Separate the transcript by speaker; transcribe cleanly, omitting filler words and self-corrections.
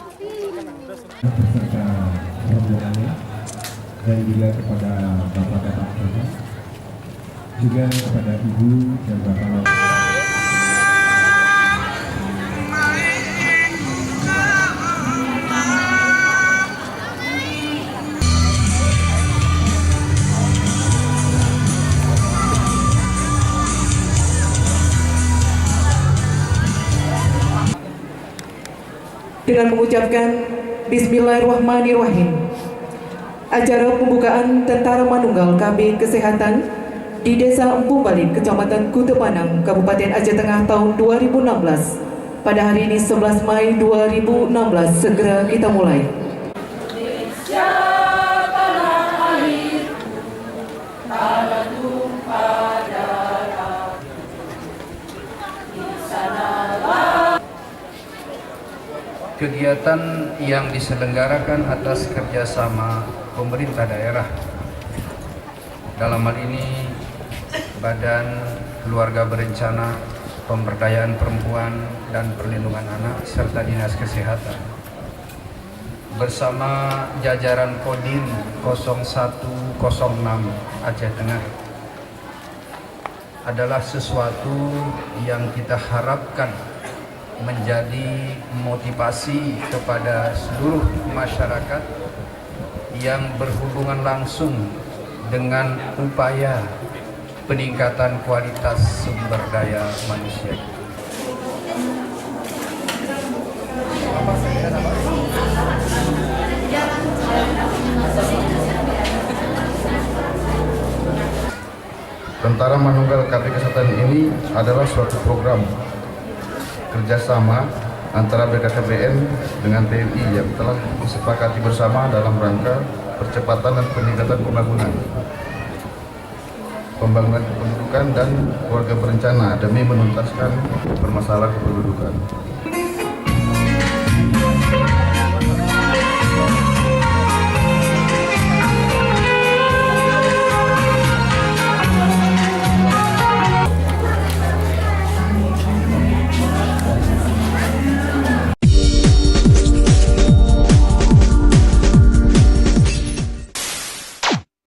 Speaker 1: beserta rombongannya dan juga kepada bapak-bapak sekalian, juga kepada ibu dan bapak.
Speaker 2: Dengan mengucapkan Bismillahirrahmanirrahim, acara pembukaan Tentara Manunggal KB Kesehatan di Desa Empung Balik, Kecamatan Kutepanang, Kabupaten Aceh Tengah tahun 2016 pada hari ini 11 Mei 2016 segera kita mulai.
Speaker 3: Kegiatan yang diselenggarakan atas kerjasama pemerintah daerah, dalam hal ini Badan Keluarga Berencana, Pemberdayaan Perempuan dan Perlindungan Anak serta Dinas Kesehatan bersama jajaran Kodim 0106 Aceh Tengah adalah sesuatu yang kita harapkan menjadi motivasi kepada seluruh masyarakat yang berhubungan langsung dengan upaya peningkatan kualitas sumber daya manusia.
Speaker 4: Tentara Manunggal KB Kesehatan ini adalah suatu program kerjasama antara BKKBN dengan TNI yang telah disepakati bersama dalam rangka percepatan dan peningkatan pembangunan kependudukan dan keluarga berencana demi menuntaskan permasalahan kependudukan.